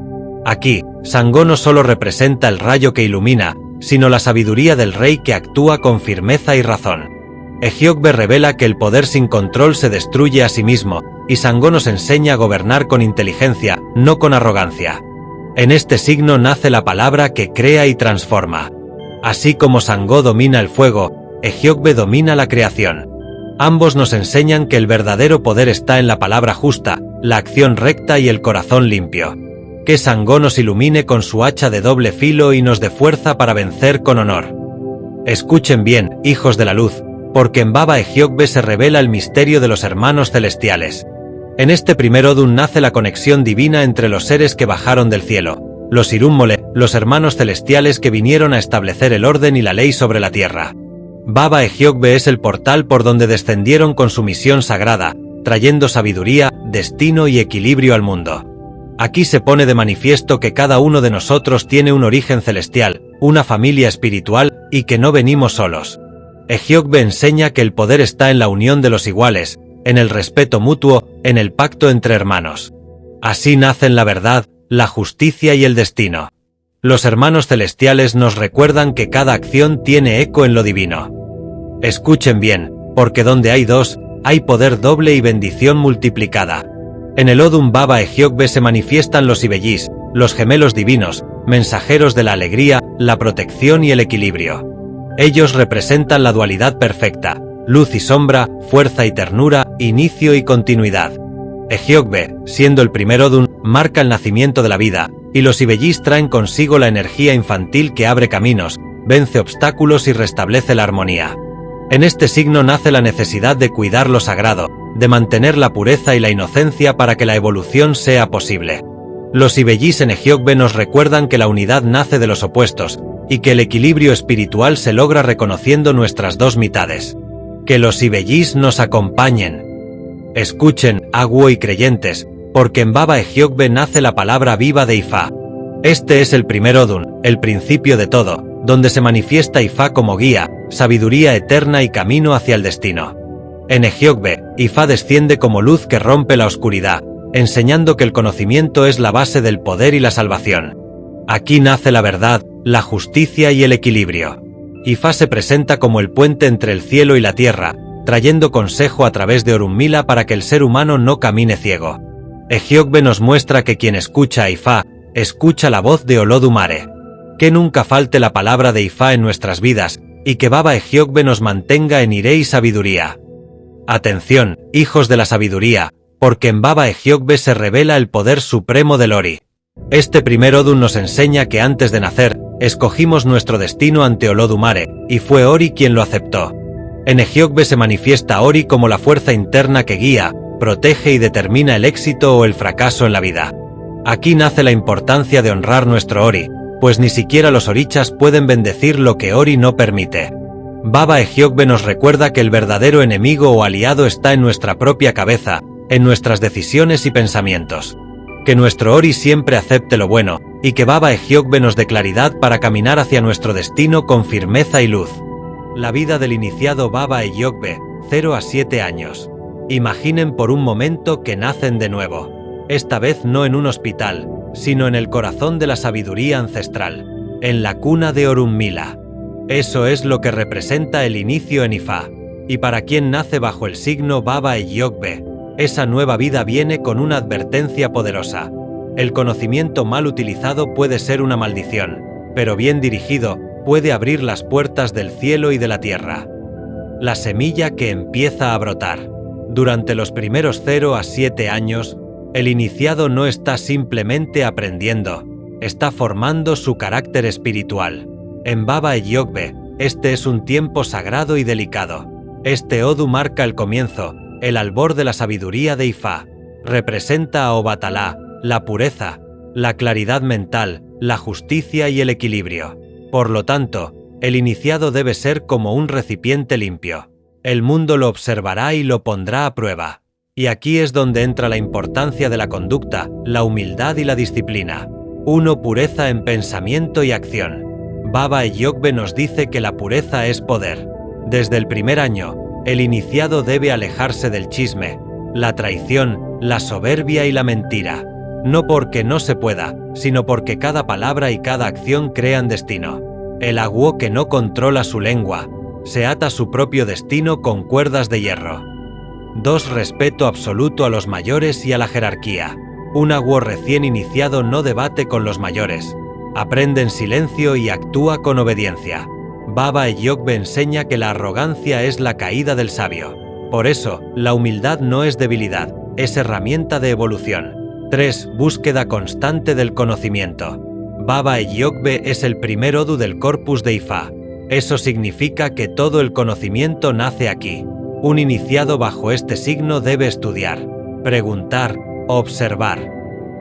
Aquí, Sangó no solo representa el rayo que ilumina, sino la sabiduría del rey que actúa con firmeza y razón. Eyokbe revela que el poder sin control se destruye a sí mismo, y Sangó nos enseña a gobernar con inteligencia, no con arrogancia. En este signo nace la palabra que crea y transforma. Así como Sangó domina el fuego, Eyokbe domina la creación. Ambos nos enseñan que el verdadero poder está en la palabra justa, la acción recta y el corazón limpio. Que Sangó nos ilumine con su hacha de doble filo y nos dé fuerza para vencer con honor. Escuchen bien, hijos de la luz, porque en Baba Eyokbe se revela el misterio de los hermanos celestiales. En este primer Odum nace la conexión divina entre los seres que bajaron del cielo, los Irúnmole, los hermanos celestiales que vinieron a establecer el orden y la ley sobre la tierra. Baba Eyokbe es el portal por donde descendieron con su misión sagrada, trayendo sabiduría, destino y equilibrio al mundo. Aquí se pone de manifiesto que cada uno de nosotros tiene un origen celestial, una familia espiritual, y que no venimos solos. Eyokbe enseña que el poder está en la unión de los iguales, en el respeto mutuo, en el pacto entre hermanos. Así nacen la verdad, la justicia y el destino. Los hermanos celestiales nos recuerdan que cada acción tiene eco en lo divino. Escuchen bien, porque donde hay dos, hay poder doble y bendición multiplicada. En el Odum Baba Eyokbe se manifiestan los Ibellís, los gemelos divinos, mensajeros de la alegría, la protección y el equilibrio. Ellos representan la dualidad perfecta, luz y sombra, fuerza y ternura, inicio y continuidad. Eyokbe, siendo el primer Odum, marca el nacimiento de la vida, y los Ibellís traen consigo la energía infantil que abre caminos, vence obstáculos y restablece la armonía. En este signo nace la necesidad de cuidar lo sagrado, de mantener la pureza y la inocencia para que la evolución sea posible. Los Ibellís en Eyokbe nos recuerdan que la unidad nace de los opuestos, y que el equilibrio espiritual se logra reconociendo nuestras dos mitades. Que los Ibellís nos acompañen. Escuchen, Aguo y creyentes, porque en Baba Eyokbe nace la palabra viva de Ifá. Este es el primer Odum, el principio de todo, donde se manifiesta Ifá como guía, sabiduría eterna y camino hacia el destino. En Eyokbe, Ifá desciende como luz que rompe la oscuridad, enseñando que el conocimiento es la base del poder y la salvación. Aquí nace la verdad, la justicia y el equilibrio. Ifá se presenta como el puente entre el cielo y la tierra, trayendo consejo a través de Orunmila para que el ser humano no camine ciego. Eyokbe nos muestra que quien escucha a Ifá, escucha la voz de Olodumare. Que nunca falte la palabra de Ifá en nuestras vidas, y que Baba Eyokbe nos mantenga en ire y sabiduría. Atención, hijos de la sabiduría, porque en Baba Eyokbe se revela el poder supremo del Ori. Este primer Odum nos enseña que antes de nacer, escogimos nuestro destino ante Olodumare, y fue Ori quien lo aceptó. En Eyokbe se manifiesta Ori como la fuerza interna que guía, protege y determina el éxito o el fracaso en la vida. Aquí nace la importancia de honrar nuestro Ori, pues ni siquiera los orichas pueden bendecir lo que Ori no permite. Baba Eyokbe nos recuerda que el verdadero enemigo o aliado está en nuestra propia cabeza, en nuestras decisiones y pensamientos. Que nuestro Ori siempre acepte lo bueno, y que Baba Eyokbe nos dé claridad para caminar hacia nuestro destino con firmeza y luz. La vida del iniciado Baba Eyokbe, 0 a 7 años. Imaginen por un momento que nacen de nuevo. Esta vez no en un hospital, sino en el corazón de la sabiduría ancestral, en la cuna de Orunmila. Eso es lo que representa el inicio en Ifá. Y para quien nace bajo el signo Baba Eyokbe, esa nueva vida viene con una advertencia poderosa. El conocimiento mal utilizado puede ser una maldición, pero bien dirigido, puede abrir las puertas del cielo y de la tierra. La semilla que empieza a brotar. Durante los primeros 0 a 7 años, el iniciado no está simplemente aprendiendo, está formando su carácter espiritual. En Baba Yogbe, este es un tiempo sagrado y delicado. Este Odu marca el comienzo, el albor de la sabiduría de Ifá. Representa a Obatalá, la pureza, la claridad mental, la justicia y el equilibrio. Por lo tanto, el iniciado debe ser como un recipiente limpio. El mundo lo observará y lo pondrá a prueba. Y aquí es donde entra la importancia de la conducta, la humildad y la disciplina. 1. Pureza en pensamiento y acción. Baba Yogbe nos dice que la pureza es poder. Desde el primer año, el iniciado debe alejarse del chisme, la traición, la soberbia y la mentira. No porque no se pueda, sino porque cada palabra y cada acción crean destino. El aguo que no controla su lengua, se ata su propio destino con cuerdas de hierro. 2. Respeto absoluto a los mayores y a la jerarquía. Un aguo recién iniciado no debate con los mayores. Aprende en silencio y actúa con obediencia. Baba Yogbe enseña que la arrogancia es la caída del sabio. Por eso, la humildad no es debilidad, es herramienta de evolución. 3. Búsqueda constante del conocimiento. Baba Yogbe es el primer Odu del corpus de Ifá. Eso significa que todo el conocimiento nace aquí. Un iniciado bajo este signo debe estudiar, preguntar, observar.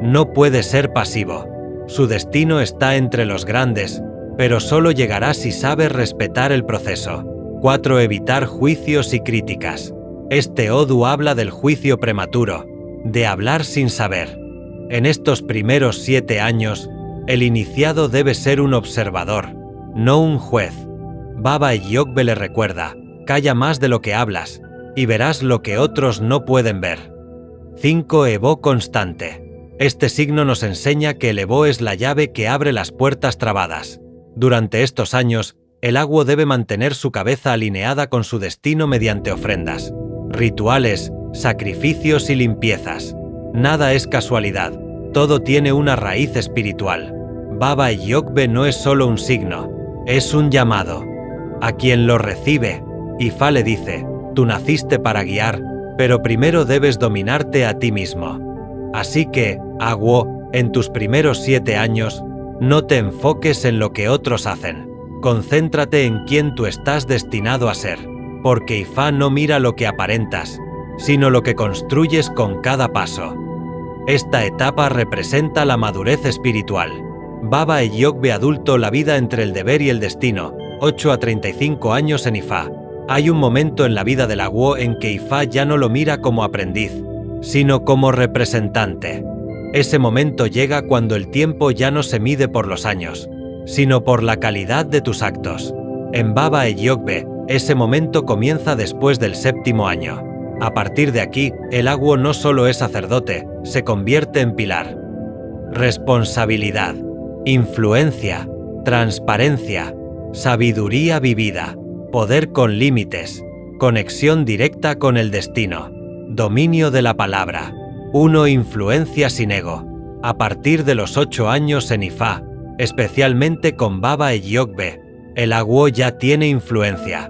No puede ser pasivo. Su destino está entre los grandes, pero solo llegará si sabe respetar el proceso. 4. Evitar juicios y críticas. Este Odu habla del juicio prematuro, de hablar sin saber. En estos primeros 7 años, el iniciado debe ser un observador, no un juez. Baba Yogbe le recuerda, calla más de lo que hablas, y verás lo que otros no pueden ver. 5. Evo constante. Este signo nos enseña que el Evo es la llave que abre las puertas trabadas. Durante estos años, el aguo debe mantener su cabeza alineada con su destino mediante ofrendas, rituales, sacrificios y limpiezas. Nada es casualidad, todo tiene una raíz espiritual. Baba Yogbe no es solo un signo, es un llamado. A quien lo recibe, Ifá le dice, tú naciste para guiar, pero primero debes dominarte a ti mismo. Así que, aguo, en tus primeros 7 años, no te enfoques en lo que otros hacen. Concéntrate en quién tú estás destinado a ser, porque Ifá no mira lo que aparentas, sino lo que construyes con cada paso. Esta etapa representa la madurez espiritual. Baba Yogbe adulto, la vida entre el deber y el destino, 8 a 35 años en Ifá. Hay un momento en la vida del aguo en que Ifá ya no lo mira como aprendiz, sino como representante. Ese momento llega cuando el tiempo ya no se mide por los años, sino por la calidad de tus actos. En Baba Yogbe, ese momento comienza después del 7º año. A partir de aquí, el aguo no solo es sacerdote, se convierte en pilar. Responsabilidad, influencia, transparencia, sabiduría vivida, poder con límites, conexión directa con el destino, dominio de la palabra. 1. Influencia sin ego. A partir de los 8 años en Ifá, especialmente con Baba Yogbe, el aguo ya tiene influencia.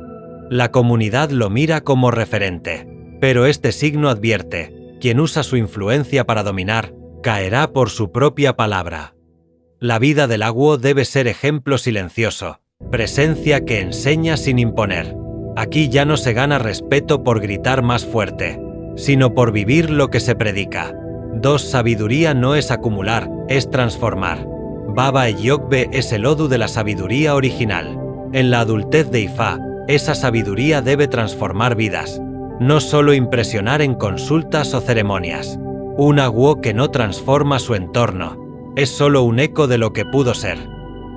La comunidad lo mira como referente, pero este signo advierte, quien usa su influencia para dominar, caerá por su propia palabra. La vida del aguo debe ser ejemplo silencioso, presencia que enseña sin imponer. Aquí ya no se gana respeto por gritar más fuerte, sino por vivir lo que se predica. 2. Sabiduría no es acumular, es transformar. Baba Yogbe es el Odu de la sabiduría original. En la adultez de Ifá, esa sabiduría debe transformar vidas, no solo impresionar en consultas o ceremonias. Un aguo que no transforma su entorno, es solo un eco de lo que pudo ser.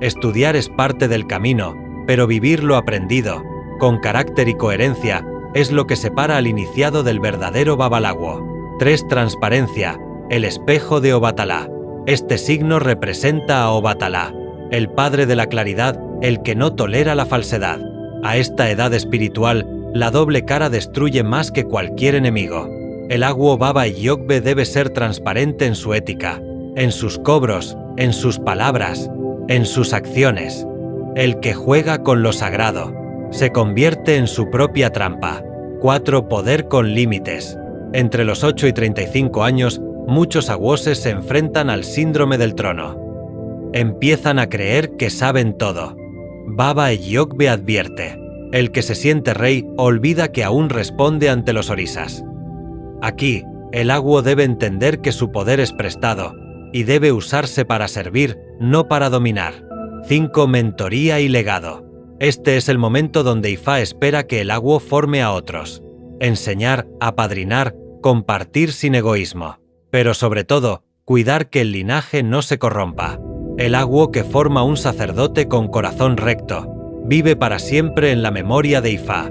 Estudiar es parte del camino, pero vivir lo aprendido, con carácter y coherencia, es lo que separa al iniciado del verdadero babalaguo. 3. Transparencia, el espejo de Obatalá. Este signo representa a Obatalá, el padre de la claridad, el que no tolera la falsedad. A esta edad espiritual, la doble cara destruye más que cualquier enemigo. El aguo Baba Yogbe debe ser transparente en su ética, en sus cobros, en sus palabras, en sus acciones. El que juega con lo sagrado se convierte en su propia trampa. 4. Poder con límites. Entre los 8 y 35 años, muchos aguoses se enfrentan al síndrome del trono. Empiezan a creer que saben todo. Baba Eyokbe advierte: el que se siente rey olvida que aún responde ante los orisas. Aquí, el aguo debe entender que su poder es prestado y debe usarse para servir, no para dominar. 5. Mentoría y legado. Este es el momento donde Ifá espera que el aguo forme a otros. Enseñar, apadrinar, compartir sin egoísmo. Pero sobre todo, cuidar que el linaje no se corrompa. El aguo que forma un sacerdote con corazón recto vive para siempre en la memoria de Ifá.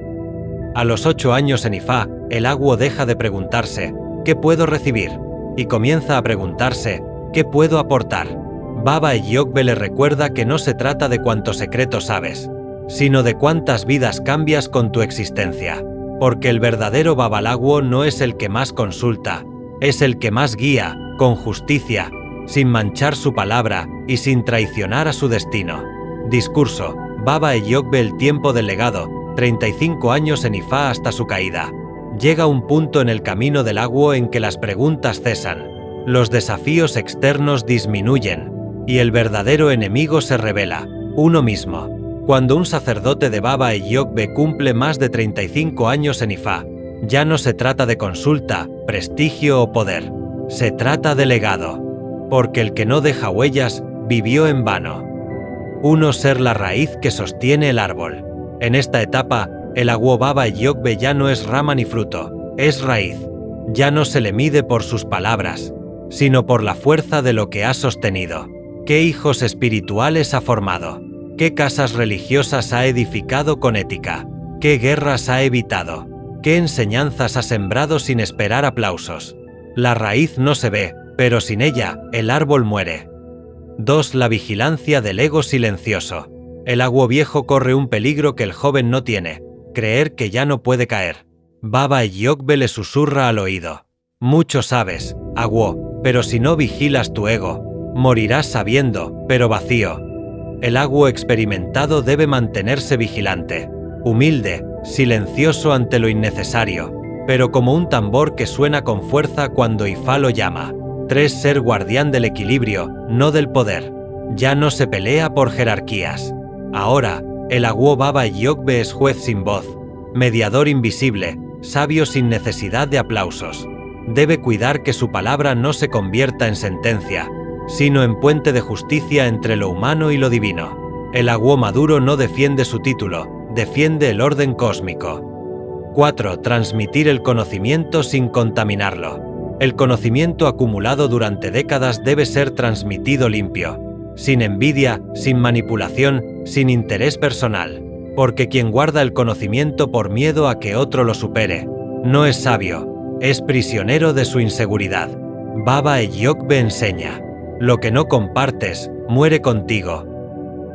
A los 8 años en Ifá, el aguo deja de preguntarse ¿qué puedo recibir? Y comienza a preguntarse ¿qué puedo aportar? Baba Eyokbe le recuerda que no se trata de cuántos secretos sabes, sino de cuántas vidas cambias con tu existencia. Porque el verdadero babalaguo no es el que más consulta, es el que más guía, con justicia, sin manchar su palabra y sin traicionar a su destino. Discurso: Baba Eyokbe, el tiempo del legado, 35 años en Ifá hasta su caída. Llega un punto en el camino del aguo en que las preguntas cesan, los desafíos externos disminuyen y el verdadero enemigo se revela, uno mismo. Cuando un sacerdote de Baba Eyokbe cumple más de 35 años en Ifá, ya no se trata de consulta, prestigio o poder, se trata de legado. Porque el que no deja huellas, vivió en vano. 1. Ser la raíz que sostiene el árbol. En esta etapa, el aguo Baba Eyokbe ya no es rama ni fruto, es raíz. Ya no se le mide por sus palabras, sino por la fuerza de lo que ha sostenido. ¿Qué hijos espirituales ha formado? ¿Qué casas religiosas ha edificado con ética? ¿Qué guerras ha evitado? ¿Qué enseñanzas ha sembrado sin esperar aplausos? La raíz no se ve, pero sin ella, el árbol muere. 2. La vigilancia del ego silencioso. El aguo viejo corre un peligro que el joven no tiene, creer que ya no puede caer. Baba Eyokbe le susurra al oído: mucho sabes, aguo, pero si no vigilas tu ego, morirás sabiendo, pero vacío. El aguo experimentado debe mantenerse vigilante, humilde, silencioso ante lo innecesario, pero como un tambor que suena con fuerza cuando Ifá lo llama. 3. Ser guardián del equilibrio, no del poder. Ya no se pelea por jerarquías. Ahora, el aguo Baba Eyokbe es juez sin voz, mediador invisible, sabio sin necesidad de aplausos. Debe cuidar que su palabra no se convierta en sentencia, sino en puente de justicia entre lo humano y lo divino. El aguo maduro no defiende su título, defiende el orden cósmico. 4. Transmitir el conocimiento sin contaminarlo. El conocimiento acumulado durante décadas debe ser transmitido limpio, sin envidia, sin manipulación, sin interés personal. Porque quien guarda el conocimiento por miedo a que otro lo supere, no es sabio, es prisionero de su inseguridad. Baba Eyokbe enseña: lo que no compartes, muere contigo.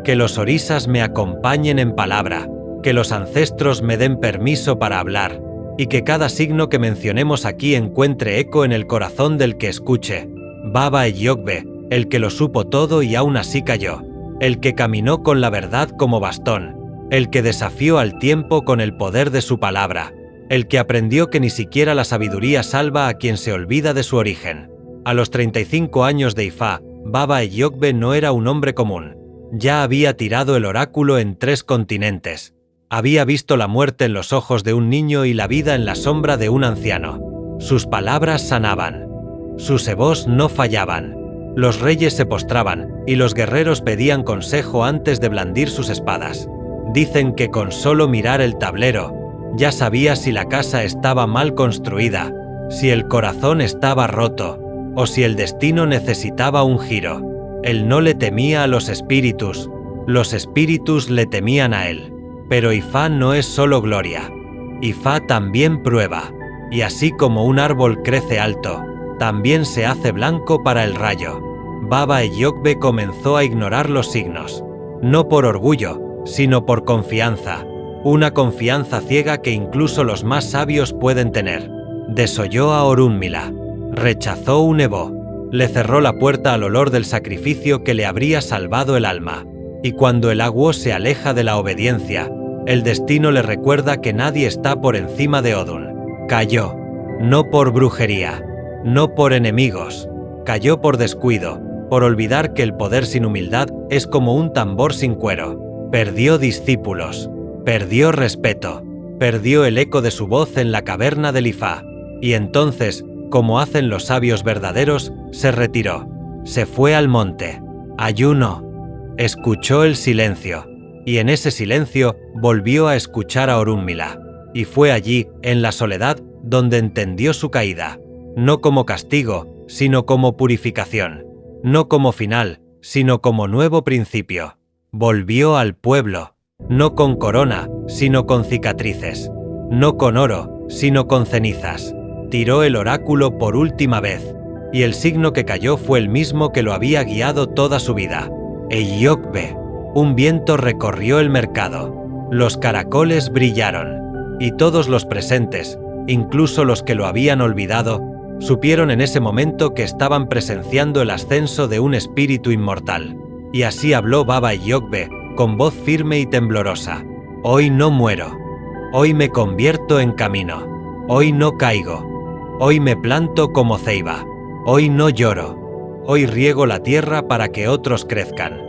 Que los orisas me acompañen en palabra, que los ancestros me den permiso para hablar, y que cada signo que mencionemos aquí encuentre eco en el corazón del que escuche. Baba Eyokbe, el que lo supo todo y aún así cayó, el que caminó con la verdad como bastón, el que desafió al tiempo con el poder de su palabra, el que aprendió que ni siquiera la sabiduría salva a quien se olvida de su origen. A los 35 años de Ifá, Baba Eyokbe no era un hombre común. Ya había tirado el oráculo en 3 continentes. Había visto la muerte en los ojos de un niño y la vida en la sombra de un anciano. Sus palabras sanaban. Sus ebós no fallaban. Los reyes se postraban y los guerreros pedían consejo antes de blandir sus espadas. Dicen que con solo mirar el tablero, ya sabía si la casa estaba mal construida, si el corazón estaba roto o si el destino necesitaba un giro. Él no le temía a los espíritus le temían a él. Pero Ifá no es solo gloria. Ifá también prueba, y así como un árbol crece alto, también se hace blanco para el rayo. Baba Eyokbe comenzó a ignorar los signos, no por orgullo, sino por confianza, una confianza ciega que incluso los más sabios pueden tener. Desoyó a Orúnmila, rechazó un ebó, le cerró la puerta al olor del sacrificio que le habría salvado el alma. Y cuando el Agwo se aleja de la obediencia, el destino le recuerda que nadie está por encima de Odun. Cayó, no por brujería, no por enemigos, cayó por descuido, por olvidar que el poder sin humildad es como un tambor sin cuero. Perdió discípulos, perdió respeto, perdió el eco de su voz en la caverna del Ifá, y entonces, como hacen los sabios verdaderos, se retiró, se fue al monte, ayunó, escuchó el silencio, y en ese silencio volvió a escuchar a Orunmila, y fue allí, en la soledad, donde entendió su caída, no como castigo, sino como purificación, no como final, sino como nuevo principio. Volvió al pueblo, no con corona, sino con cicatrices, no con oro, sino con cenizas. Tiró el oráculo por última vez, y el signo que cayó fue el mismo que lo había guiado toda su vida. Eyokbe. Un viento recorrió el mercado, los caracoles brillaron, y todos los presentes, incluso los que lo habían olvidado, supieron en ese momento que estaban presenciando el ascenso de un espíritu inmortal. Y así habló Baba Eyokbe, con voz firme y temblorosa. Hoy no muero, hoy me convierto en camino, hoy no caigo, hoy me planto como ceiba, hoy no lloro, hoy riego la tierra para que otros crezcan.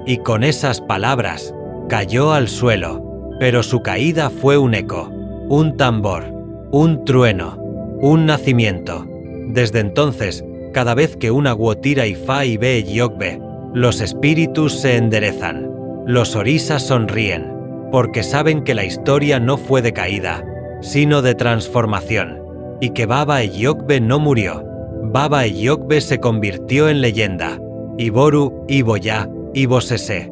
Y con esas palabras, cayó al suelo, pero su caída fue un eco, un tambor, un trueno, un nacimiento. Desde entonces, cada vez que un Agwo tira Ifá y ve Eyokbe, los espíritus se enderezan, los orisas sonríen, porque saben que la historia no fue de caída, sino de transformación, y que Baba Eyokbe no murió. Baba Eyokbe se convirtió en leyenda. Iboru, Iboya, Ibosese.